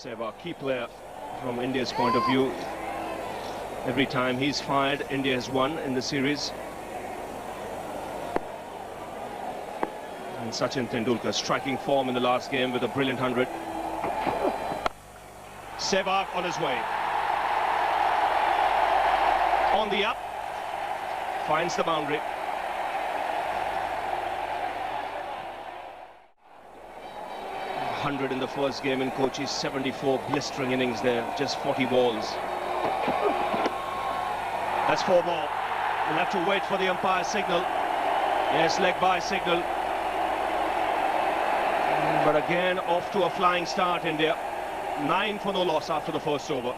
Sehwag, key player from India's point of view. Every time he's fired, India has won in the series. And Sachin Tendulkar striking form in the last game with a brilliant 100. Sehwag on his way. On the up. Finds the boundary. In the first game in Kochi, 74 blistering innings there, just 40 balls. That's 4 ball. We'll have to wait for the umpire signal. Yes, leg by signal. But again, off to a flying start, India. 9 for no loss after the first over.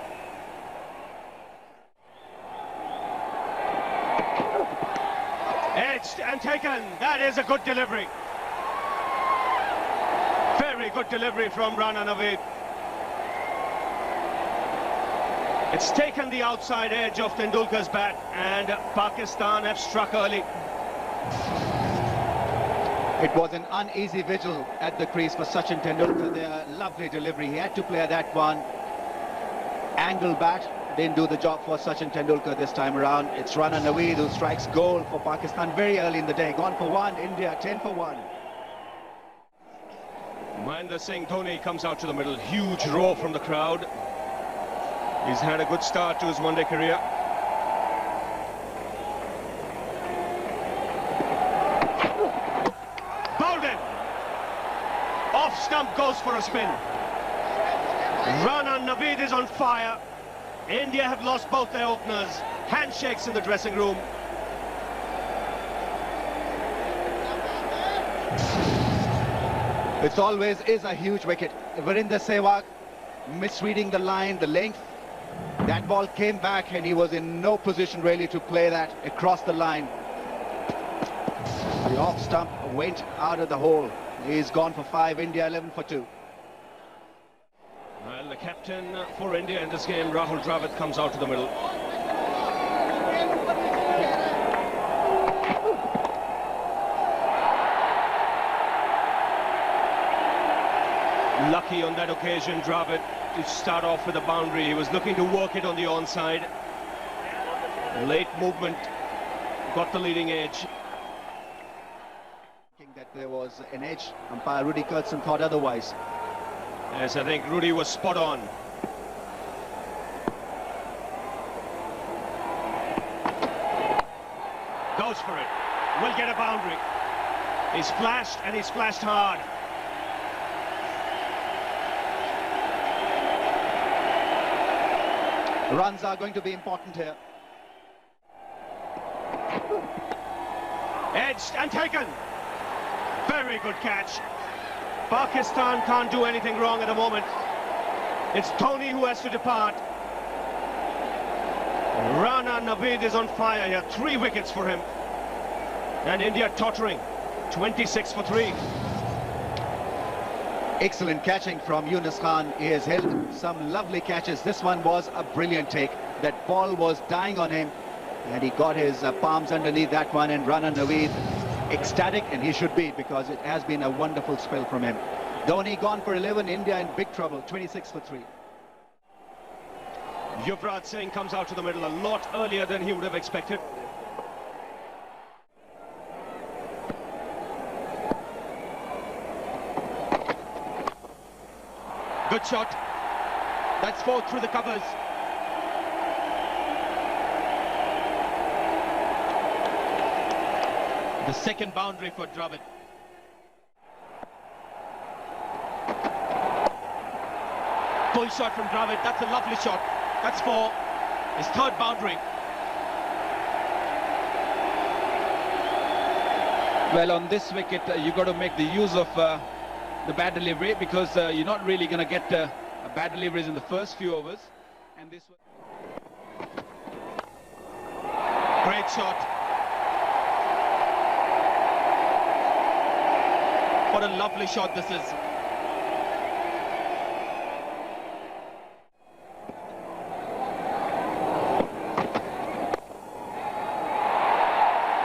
Edged and taken. That is a good delivery. Very good delivery from Rana Naveed. It's taken the outside edge of Tendulkar's bat, and Pakistan have struck early. It was an uneasy vigil at the crease for Sachin Tendulkar there. Lovely delivery. He had to play that one. Angle bat didn't do the job for Sachin Tendulkar this time around. It's Rana Naveed who strikes goal for Pakistan very early in the day. Gone for 1, India 10 for 1. Mahendra Singh Dhoni comes out to the middle. Huge roar from the crowd. He's had a good start to his one-day career. Bowled in. Off stump goes for a spin. Rana Naveed is on fire. India have lost both their openers. Handshakes in the dressing room. It always is a huge wicket. Virender Sehwag misreading the line, the length. That ball came back and he was in no position really to play that across the line. The off stump went out of the hole. He's gone for 5, India 11 for 2. Well, the captain for India in this game, Rahul Dravid, comes out to the middle. Lucky on that occasion, Dravid, to start off with a boundary. He was looking to work it on the onside. Late movement, got the leading edge. That there was an edge. Umpire Rudy Kurtzen thought otherwise. Yes, I think Rudy was spot on. Goes for it. Will get a boundary. He's flashed, and he's flashed hard. Runs are going to be important here. Edged and taken. Very good catch. Pakistan can't do anything wrong at the moment. It's Dhoni who has to depart. Rana Naveed is on fire here. 3 wickets for him. And India tottering. 26 for 3. Excellent catching from Yunus Khan. He has held some lovely catches. This one was a brilliant take. That ball was dying on him, and he got his palms underneath that one, and Rana Naveed ecstatic, and he should be, because it has been a wonderful spell from him. Dhoni gone for 11, India in big trouble, 26 for 3. Yuvraj Singh comes out to the middle a lot earlier than he would have expected. Good shot. That's 4 through the covers. The second boundary for Dravid. Full shot from Dravid. That's a lovely shot. That's 4. His 3rd boundary. Well, on this wicket, you got to make the use of the bad delivery, because you're not really going to get bad deliveries in the first few overs. And this one... Great shot. What a lovely shot this is.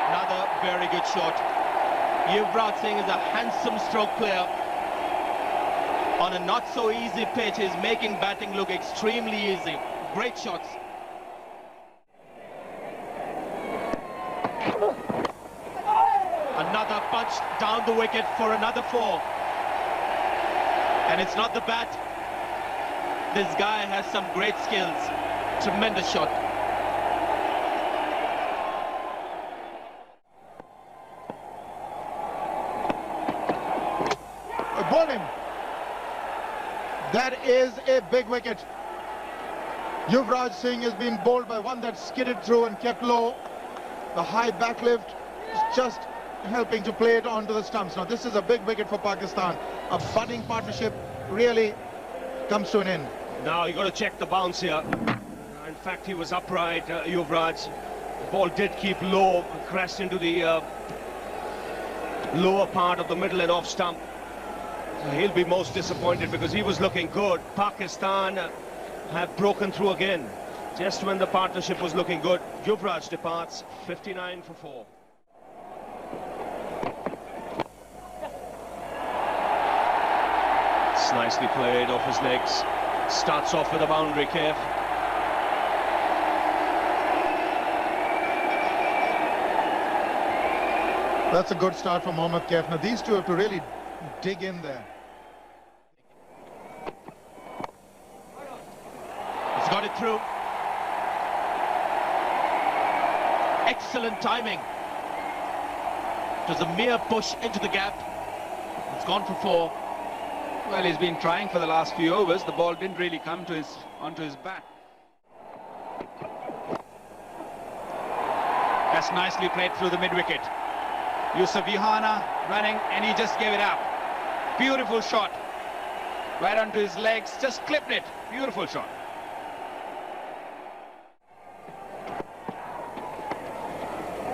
Another very good shot. Yuvraj Singh is a handsome stroke player. On a not so easy pitch, he's making batting look extremely easy. Great shots. Another punch down the wicket for another 4. And it's not the bat. This guy has some great skills. Tremendous shot. Bowled him. That is a big wicket. Yuvraj Singh has been bowled by one that skidded through and kept low. The high backlift is just helping to play it onto the stumps. Now this is a big wicket for Pakistan. A budding partnership really comes to an end. Now you got to check the bounce here. In fact, he was upright, Yuvraj. The ball did keep low, crashed into the lower part of the middle and off stump. So he'll be most disappointed because he was looking good. Pakistan have broken through again. Just when the partnership was looking good, Yuvraj departs 59 for 4. It's nicely played off his legs. Starts off with a boundary, Kev. That's a good start for Mohammad Kaif. Now these two have to really dig in there. He's got it through. Excellent timing. It was a mere push into the gap. It's gone for 4. Well, he's been trying for the last few overs. The ball didn't really come to onto his bat. That's nicely played through the mid-wicket. Yusuf Yohana running, and he just gave it up. Beautiful shot. Right onto his legs, just clipped it. Beautiful shot.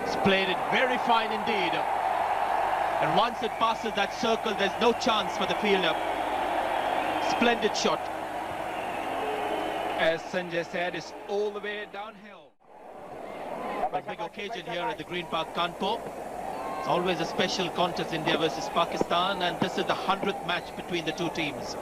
He's played it very fine indeed. And once it passes that circle, there's no chance for the fielder. Splendid shot. As Sanjay said, it's all the way downhill. A big occasion here at the Green Park, Kanpur. It's always a special contest, India versus Pakistan, and this is the 100th match between the two teams.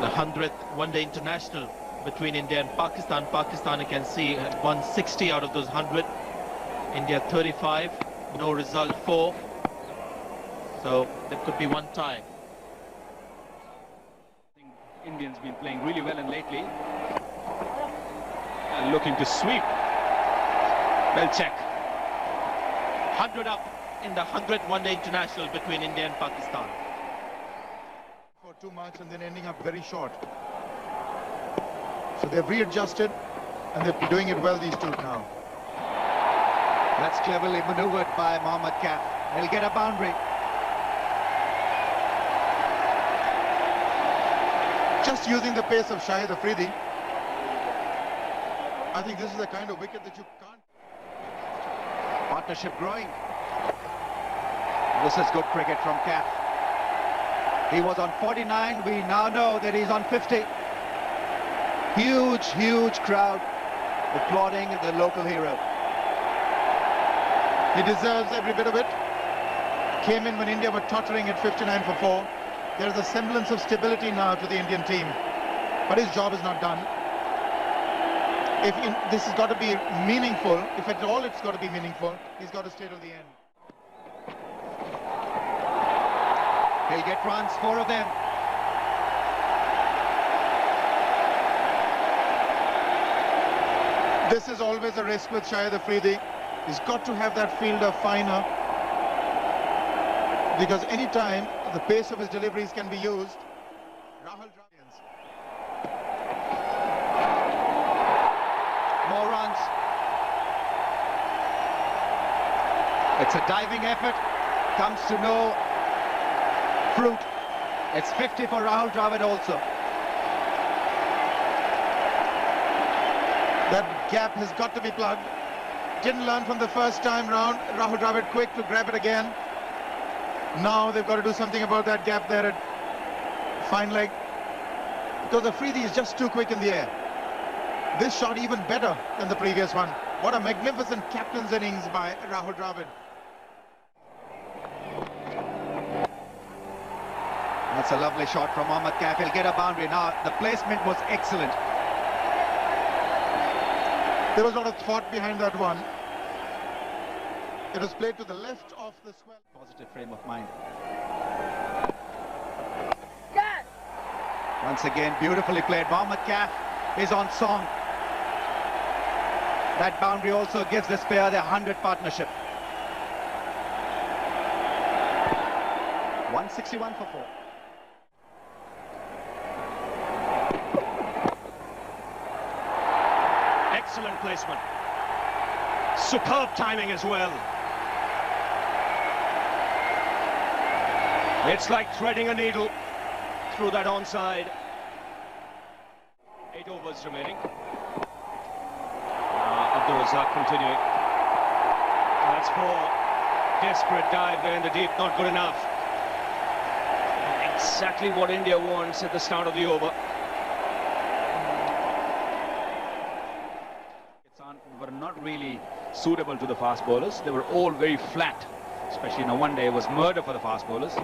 The 100th one-day international between India and Pakistan. Pakistan, you can see, had won 60 out of those 100. India 35, no result 4. So there could be one tie. Indians been playing really well and lately. And looking to sweep. Well check. 100 up in the 100th one-day international between India and Pakistan. For too much and then ending up very short. So they've readjusted and they're doing it well, these two now. That's cleverly maneuvered by Mohammad Kaif. He'll get a boundary. Just using the pace of Shahid Afridi. I think this is the kind of wicket that you can't. Partnership growing. This is good cricket from Kaif. He was on 49. We now know that he's on 50. Huge crowd applauding the local hero. He deserves every bit of it. Came in when India were tottering at 59 for 4. There's a semblance of stability now to the Indian team. But his job is not done. This has got to be meaningful. If at all it's got to be meaningful, he's got to stay till the end. He'll get runs, 4 of them. This is always a risk with Shahid Afridi. He's got to have that fielder finer. Because any time the pace of his deliveries can be used. Rahul Dravid. More runs. It's a diving effort. Comes to no fruit. It's 50 for Rahul Dravid also. That gap has got to be plugged. Didn't learn from the first time round. Rahul Dravid quick to grab it again. Now they've got to do something about that gap there at fine leg. Because Afridi is just too quick in the air. this shot even better than the previous one. What a magnificent captain's innings by Rahul Dravid. That's a lovely shot from Mohammad Kaif. He'll get a boundary. Now, the placement was excellent. There was a lot of thought behind that one. It was played to the left of the square. Positive frame of mind. Once again, beautifully played. Mohammad Kaif is on song. That boundary also gives this pair their 100 partnership. 161 for 4. Excellent placement. Superb timing as well. It's like threading a needle through that onside. 8 overs remaining. Abdul Razak continuing. That's 4. Desperate dive there in the deep, not good enough. Exactly what India wants at the start of the over. Were not really suitable to the fast bowlers. They were all very flat, especially in a one day. It was murder for the fast bowlers.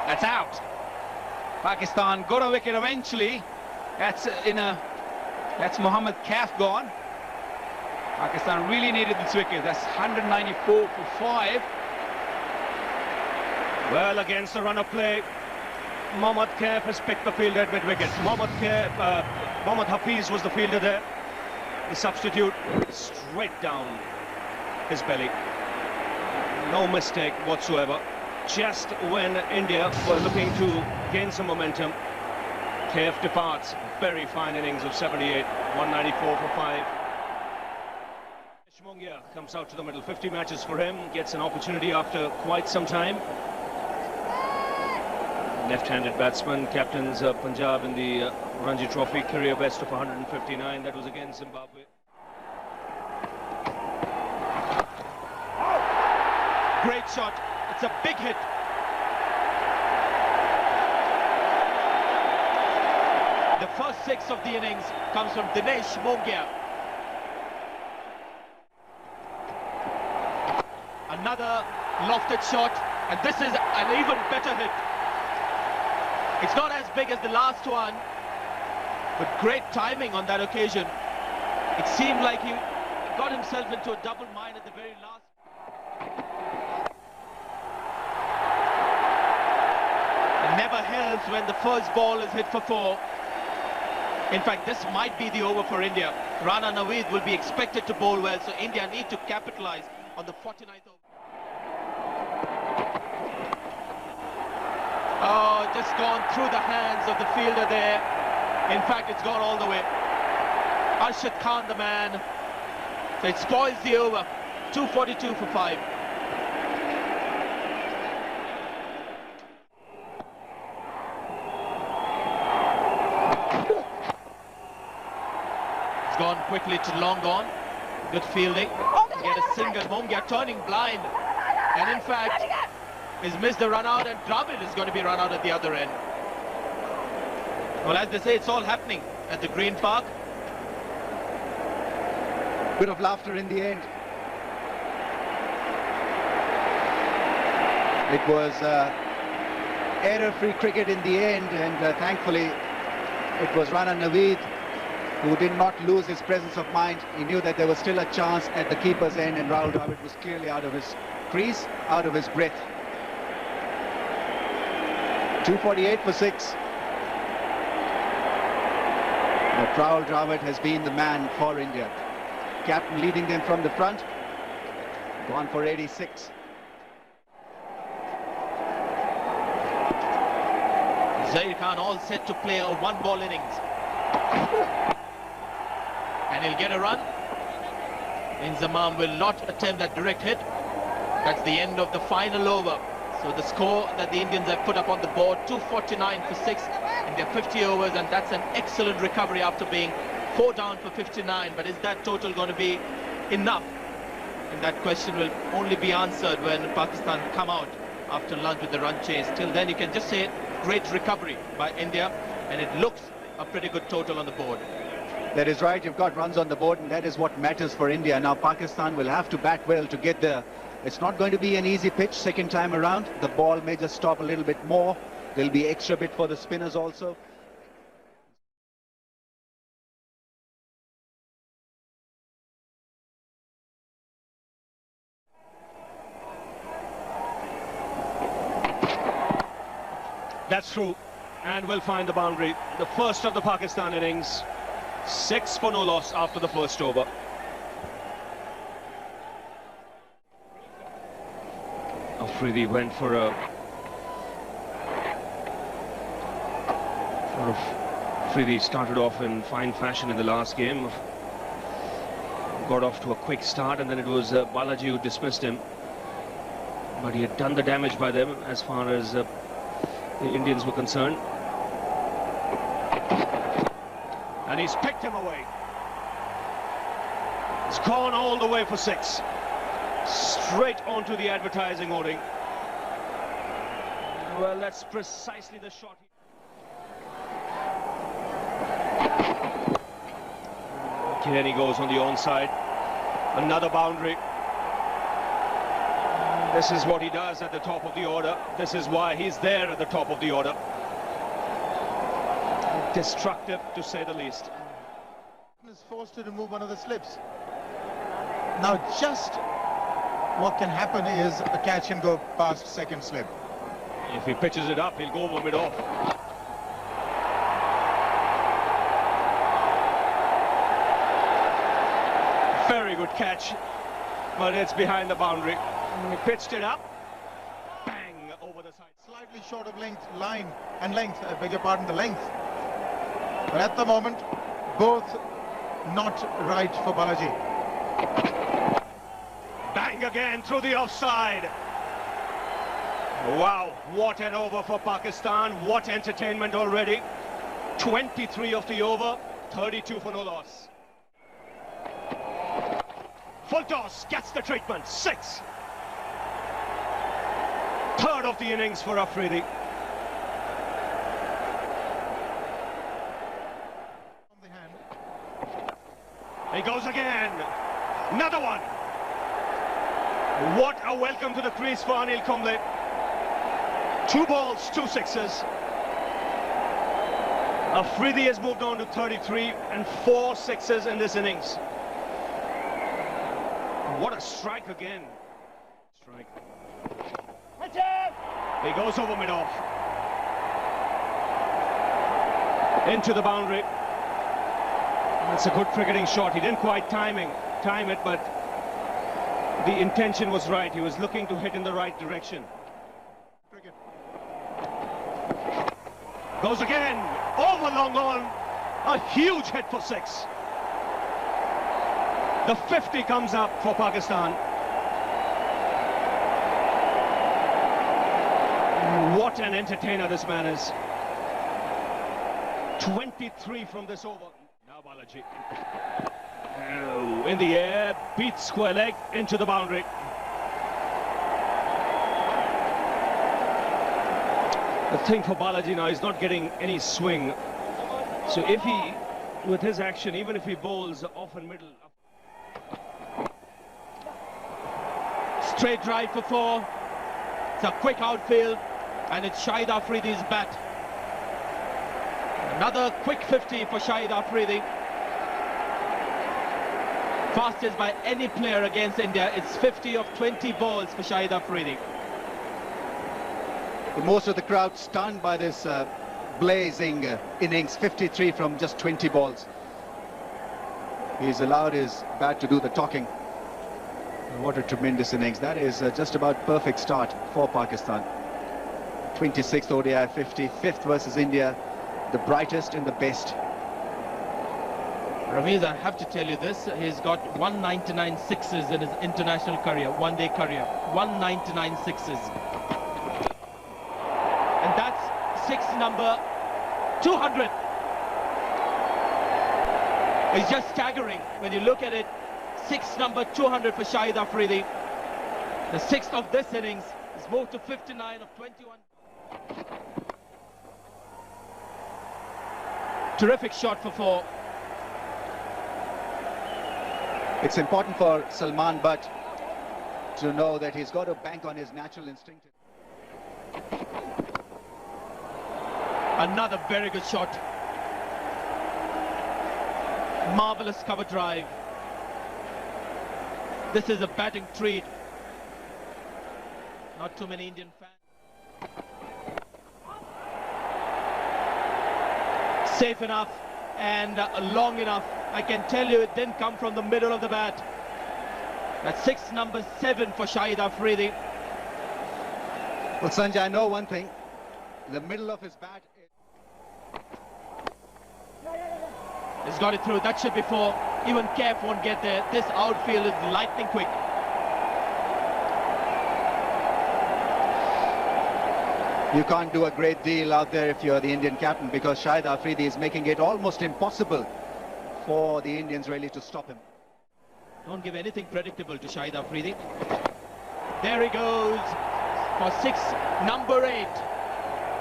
That's out. Pakistan got a wicket eventually. That's Mohammad Kaif gone. Pakistan really needed this wicket. That's 194 for 5. Well, against the run of play, Mohammad Kaif has picked the field at mid-wicket. Mohammad Hafiz was the fielder there. The substitute, straight down his belly. No mistake whatsoever. Just when India were looking to gain some momentum, Kaif departs. Very fine innings of 78, 194 for 5. Shmongia comes out to the middle. 50 matches for him, gets an opportunity after quite some time. Left-handed batsman, captains Punjab in the Ranji Trophy, career best of 159. That was against Zimbabwe. Great shot. It's a big hit. The first 6 of the innings comes from Dinesh Mongia. Another lofted shot, and this is an even better hit. It's not as big as the last one, but great timing on that occasion. It seemed like he got himself into a double mine at the very last. It never helps when the first ball is hit for 4. In fact, this might be the over for India. Rana Naveed will be expected to bowl well, so India need to capitalize on the 49th over. Oh, just gone through the hands of the fielder there. In fact, it's gone all the way. Arshad Khan, the man. So it spoils the over. 242 for 5. It's gone quickly to long on. Good fielding. Get a single. Mongia turning blind. And in fact, he's missed the run out, and Dravid is going to be run out at the other end. Well, as they say, it's all happening at the Green Park. Bit of laughter in the end. It was error-free cricket in the end, and thankfully it was Rana Naveed who did not lose his presence of mind. He knew that there was still a chance at the keeper's end, and Rahul Dravid was clearly out of his crease, out of his breath. 248 for 6. But Rahul Dravid has been the man for India. Captain leading them from the front. Gone for 86. Zair Khan all set to play a 1-ball innings. And he'll get a run. Inzamam will not attempt that direct hit. That's the end of the final over. So the score that the Indians have put up on the board, 249 for 6 in their 50 overs, and that's an excellent recovery after being 4 down for 59. But is that total going to be enough? And that question will only be answered when Pakistan come out after lunch with the run chase. Till then, you can just say great recovery by India, and it looks a pretty good total on the board. That is right, you've got runs on the board, and that is what matters for India. Now Pakistan will have to bat well to get there. It's not going to be an easy pitch second time around. The ball may just stop a little bit more. There'll be extra bit for the spinners also. That's true, and will find the boundary. The first of the Pakistan innings. 6 for no loss after the first over. Afridi went for Afridi started off in fine fashion in the last game. Got off to a quick start, and then it was Balaji who dismissed him. But he had done the damage by them as far as the Indians were concerned. And he's picked him away. It's gone all the way for 6. Straight onto the advertising hoarding. Well, that's precisely the shot. Again, he goes on the onside. Another boundary. This is what he does at the top of the order. This is why he's there at the top of the order. Destructive, to say the least. Is forced to remove one of the slips. Now, just what can happen is a catch can go past second slip. If he pitches it up, he'll go over mid-off. Very good catch, but it's behind the boundary. He pitched it up, bang, over the side. Slightly short of length, line and length, I beg your pardon, the length. But at the moment, both not right for Balaji. Bang again through the offside. Wow, what an over for Pakistan. What entertainment already. 23 of the over, 32 for no loss. Full toss, gets the treatment, 6. Third of the innings for Afridi. He goes again. Another one. What a welcome to the crease for Anil Kumble. 2 balls, 2 sixes. Afridi has moved on to 33 and 4 sixes in this innings. What a strike again. Strike. He goes over mid-off. Into the boundary. That's a good cricketing shot. He didn't quite time it, but the intention was right. He was looking to hit in the right direction. Cricket. Goes again. Over long on. A huge hit for 6. The 50 comes up for Pakistan. What an entertainer this man is. 23 from this over. Now Balaji. Oh, in the air, beats square leg into the boundary. The thing for Balaji now is not getting any swing. So if he, with his action, even if he bowls off and middle. Straight drive for 4. It's a quick outfield, and it's Shahid Afridi's bat. Another quick 50 for Shahid Afridi. Fastest by any player against India. It's 50 of 20 balls for Shahid Afridi. Most of the crowd stunned by this blazing innings, 53 from just 20 balls. He's allowed his bat to do the talking. What a tremendous innings. That is just about perfect start for Pakistan. 26th ODI 50, 5th versus India, the brightest and the best. Ramiz, I have to tell you this, he's got 199 sixes in his international career, one-day career. 199 sixes. And that's 6 number 200. It's just staggering when you look at it. 6 number 200 for Shahid Afridi. The 6th of this innings is moved to 59 of 21. Terrific shot for 4. It's important for Salman Butt to know that he's got to bank on his natural instinct. Another very good shot. Marvelous cover drive. This is a batting treat. Not too many Indian fans. Safe enough and long enough. I can tell you it didn't come from the middle of the bat. That's number 7 for Shahid Afridi. Well, Sanjay, I know one thing. The middle of his bat. He's got it through. That should be 4. Even Kef won't get there. This outfield is lightning quick. You can't do a great deal out there if you're the Indian captain, because Shahid Afridi is making it almost impossible for the Indians really to stop him. Don't give anything predictable to Shahid Afridi. There he goes for 6, number 8.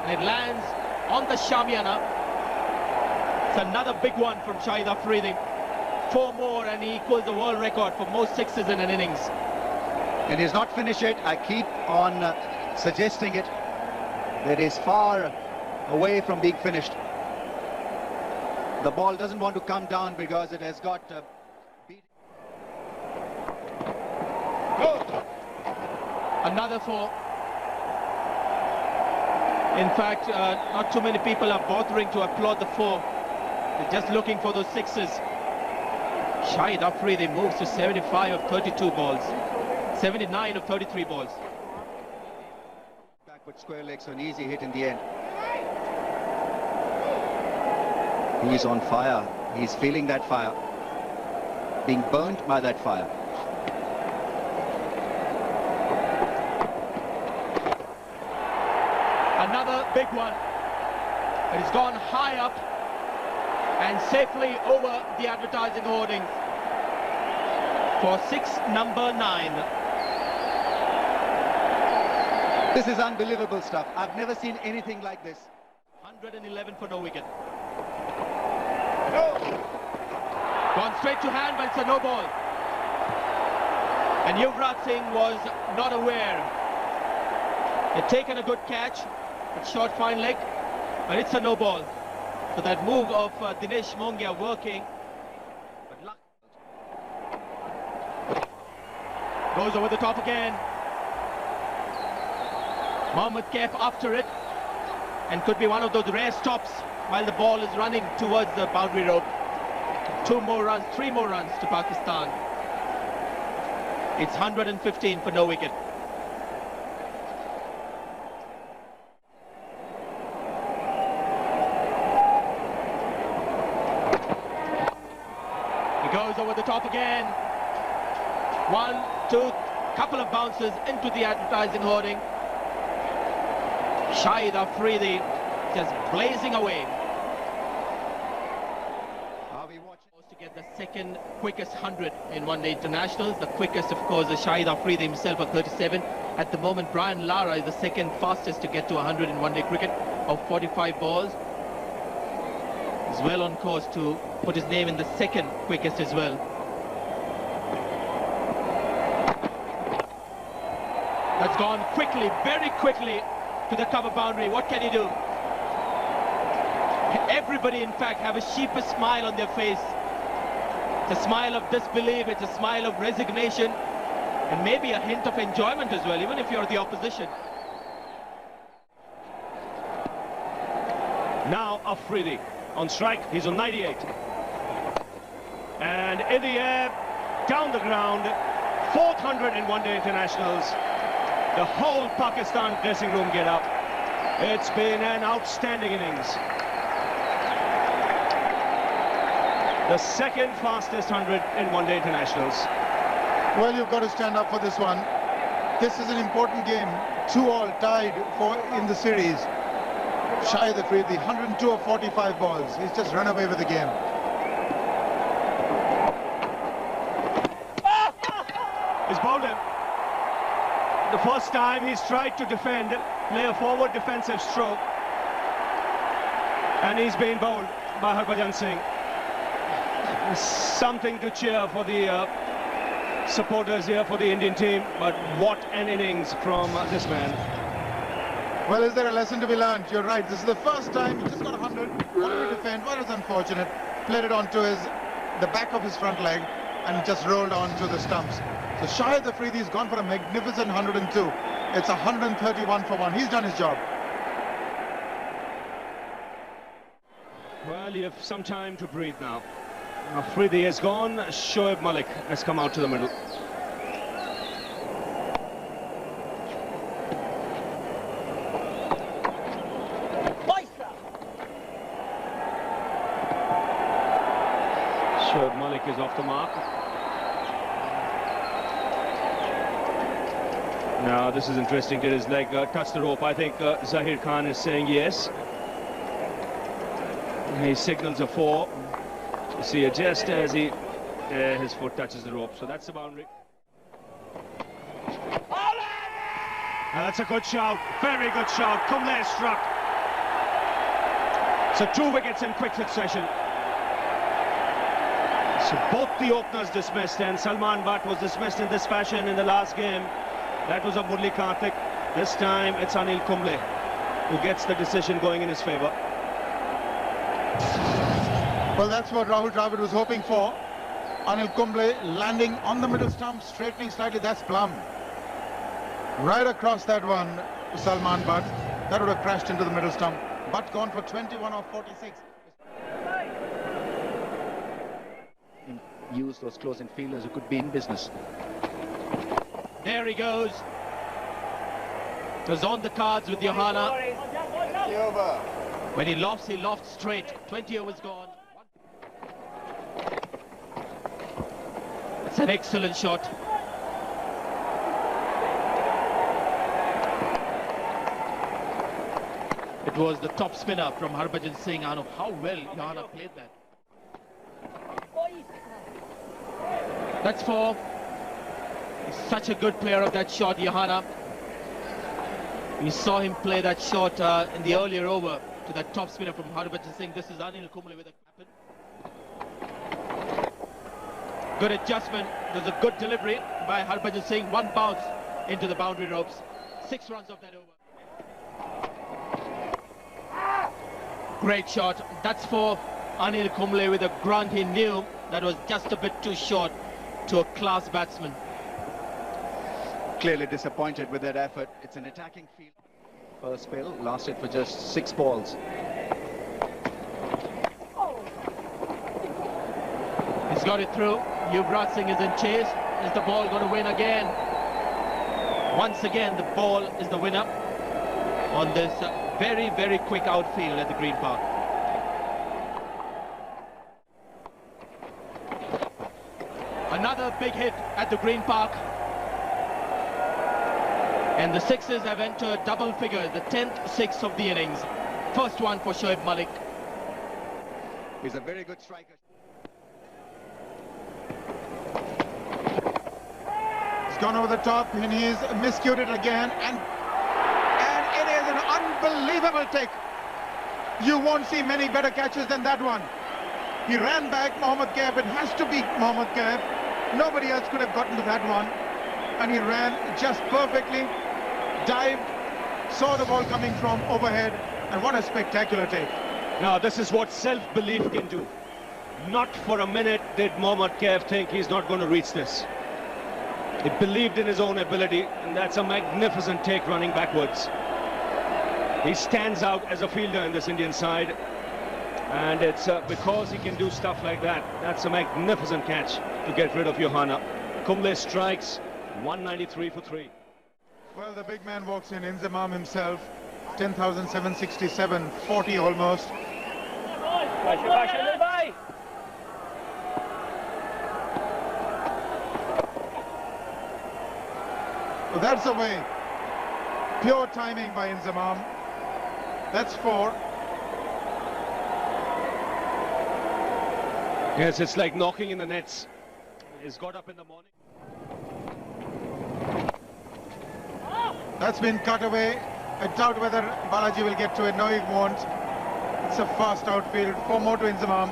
And it lands on the Shamiana. It's another big one from Shahid Afridi. 4 more and he equals the world record for most 6s in an innings. And he's not finished it. I keep on suggesting it. That is far away from being finished. The ball doesn't want to come down because it has got beat. Another 4. In fact, not too many people are bothering to applaud the 4. They're just looking for those 6s. Shahid Afridi moves to 75 of 32 balls. 79 of 33 balls. Backward square legs, so an easy hit in the end. He's on fire. He's feeling that fire. Being burnt by that fire. Another big one. It has gone high up and safely over the advertising hoardings for number 9. This is unbelievable stuff. I've never seen anything like this. 111 for no wicket. Gone straight to hand, but it's a no ball. And Yuvraj Singh was not aware. He'd taken a good catch, a short fine leg, but it's a no ball. So that move of Dinesh Mongia working, but luck. Goes over the top again. Mohammad Kef after it, and could be one of those rare stops while the ball is running towards the boundary rope. 2 more runs, 3 more runs to Pakistan. It's 115 for no wicket. He goes over the top again. 1, 2, couple of bounces into the advertising hoarding. Shahid Afridi just blazing away. Are we watching? To get the second quickest 100 in one-day internationals. The quickest, of course, is Shahid Afridi himself at 37. At the moment, Brian Lara is the second fastest to get to 100 in one-day cricket of 45 balls. He's well on course to put his name in the second quickest as well. That's gone quickly, very quickly, to the cover boundary. What can he do? Everybody, in fact, have a sheepish smile on their face. It's a smile of disbelief, it's a smile of resignation, and maybe a hint of enjoyment as well, even if you're the opposition. Now Afridi on strike. He's on 98. And in the air, down the ground, 4th 100 in one-day internationals. The whole Pakistan dressing room get up. It's been an outstanding innings. The second fastest 100 in one-day internationals. Well, you've got to stand up for this one. This is an important game. 2-all tied in the series. Shahid Afridi, 102 of 45 balls. He's just run away with the game. He's bowled him. The first time he's tried to defend, play a forward defensive stroke, and he's been bowled by Harbhajan Singh. Something to cheer for the supporters here for the Indian team, but what an innings from this man. Well, is there a lesson to be learned? You're right. This is the first time he just got 100. Wanted to defend. Well, it was unfortunate. Played it onto the back of his front leg and just rolled onto the stumps. So Shahid Afridi has gone for a magnificent 102. It's 131 for 1. He's done his job. Well, you have some time to breathe now. Afridi has gone. Shoaib Malik has come out to the middle. Shoaib Malik is off the mark. Now, this is interesting. Did his leg touch the rope? I think Zahir Khan is saying yes. He signals a 4. You see it just as his foot touches the rope. So that's the boundary. That's a good shout. Very good shout. Kumble struck. So 2 wickets in quick succession. So both the openers dismissed, and Salman Butt was dismissed in this fashion in the last game. That was a Murli Karthik. This time it's Anil Kumble who gets the decision going in his favour. Well, that's what Rahul Dravid was hoping for. Anil Kumble landing on the middle stump, straightening slightly. That's plumb. Right across that one, Salman Butt. That would have crashed into the middle stump. Butt gone for 21 of 46. Use those close-in fielders who could be in business. There he goes. It was on the cards with Johanna. When he lofts straight. 20 overs gone. It's an excellent shot. It was the top spinner from Harbhajan Singh. Anu, how well Johanna played that. That's 4. He's such a good player of that shot, Johanna. We saw him play that shot in the earlier over to that top spinner from Harbhajan Singh. This is Anil Kumble with a captain. Good adjustment. There's a good delivery by Harbhajan Singh. 1 bounce into the boundary ropes. 6 runs of that over. Great shot. That's for Anil Kumble with a grunt. He knew that was just a bit too short to a class batsman. Clearly disappointed with that effort. It's an attacking field. First spell lasted for just 6 balls. He's got it through. Yuvraj Singh is in chase. Is the ball going to win again? Once again, the ball is the winner on this very, very quick outfield at the Green Park. Another big hit at the Green Park. And the sixes have entered double figures, the 10th 6 of the innings. First one for Shoaib Malik. He's a very good striker. He's gone over the top and he's miscued it again. And it is an unbelievable take. You won't see many better catches than that one. He ran back Mohammad Kaif. It has to be Mohammad Kaif. Nobody else could have gotten to that one. And he ran just perfectly, dived, saw the ball coming from overhead, and what a spectacular take. Now, this is what self-belief can do. Not for a minute did Mohammad Kaif think he's not going to reach this. He believed in his own ability, and that's a magnificent take running backwards. He stands out as a fielder in this Indian side, and it's because he can do stuff like that. That's a magnificent catch to get rid of Johanna. Kumble strikes, 193 for 3. Well, the big man walks in, Inzamam himself, 10,767, 40 almost. Well, that's away. Pure timing by Inzamam. That's 4. Yes, it's like knocking in the nets. He's got up in the morning. That's been cut away. I doubt whether Balaji will get to it. No, he won't. It's a fast outfield. 4 more to Inzamam.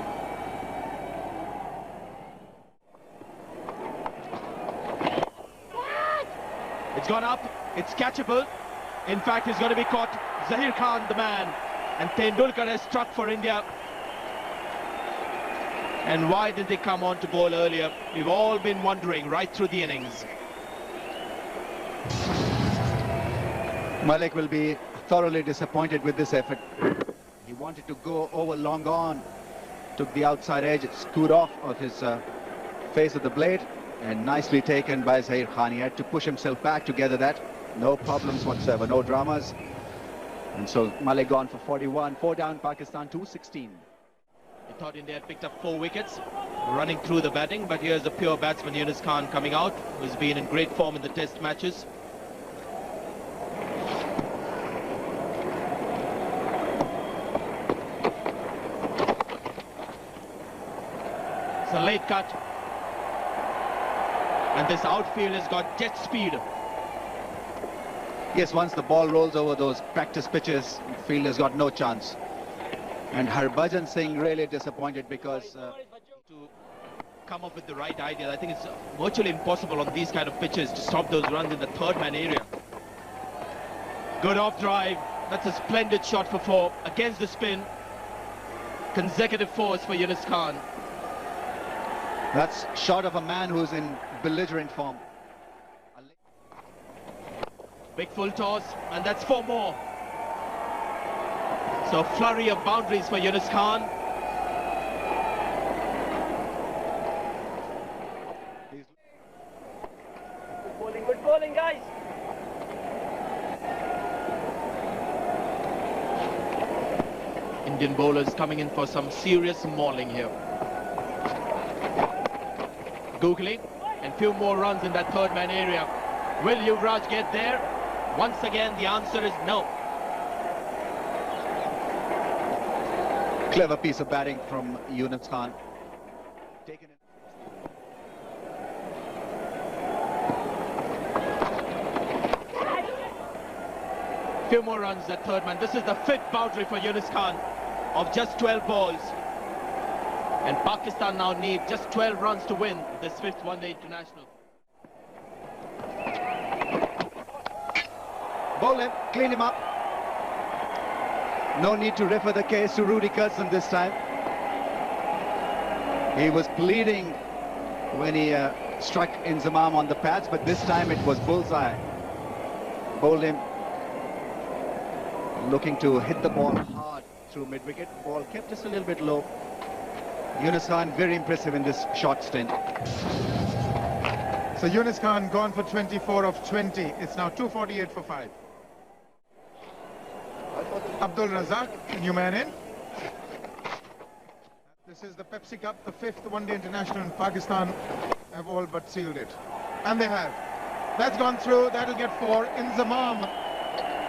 It's gone up, it's catchable. In fact, he's going to be caught. Zahir Khan, the man. And Tendulkar has struck for India. And why did they come on to bowl earlier? We've all been wondering right through the innings. Malik will be thoroughly disappointed with this effort. He wanted to go over long on, took the outside edge, scoot off of his face of the blade, and nicely taken by Zahir Khan. He had to push himself back to gather that. No problems whatsoever, no dramas. And so Malik gone for 41, 4 down, Pakistan 216. He thought India had picked up 4 wickets, running through the batting, but here's the pure batsman Yunus Khan coming out, who's been in great form in the test matches. It's a late cut. And this outfield has got jet speed. Yes, once the ball rolls over those practice pitches, the fielder's got no chance. And Harbhajan Singh really disappointed because... to come up with the right idea. I think it's virtually impossible on these kind of pitches to stop those runs in the third man area. Good off drive. That's a splendid shot for 4 against the spin. Consecutive 4s for Yunus Khan. That's shot of a man who's in belligerent form. Big full toss, and that's 4 more. So flurry of boundaries for Yunus Khan. Good bowling, guys. Indian bowlers coming in for some serious mauling here. Googly, and few more runs in that third man area. Will Yuvraj get there? Once again, the answer is no. Clever piece of batting from Yunus Khan. Taken it. Few more runs at third man. This is the 5th boundary for Yunus Khan of just 12 balls. And Pakistan now need just 12 runs to win this 5th one-day international. Bowl him, clean him up. No need to refer the case to Rudy Curzon this time. He was pleading when he struck Inzamam on the pads, but this time it was bullseye. Bowled him, looking to hit the ball hard through mid-wicket. Ball kept just a little bit low. Yunus Khan very impressive in this short stint. So Yunus Khan gone for 24 of 20. It's now 248 for 5. Abdul Razak, new man in. This is the Pepsi Cup, the 5th one-day international in Pakistan. Have all but sealed it. And they have. That's gone through, that'll get 4. Inzamam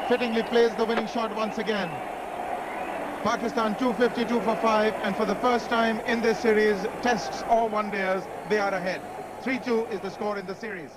fittingly plays the winning shot once again. Pakistan 252 for 5, and for the first time in this series, tests or one-dayers, they are ahead. 3-2 is the score in the series.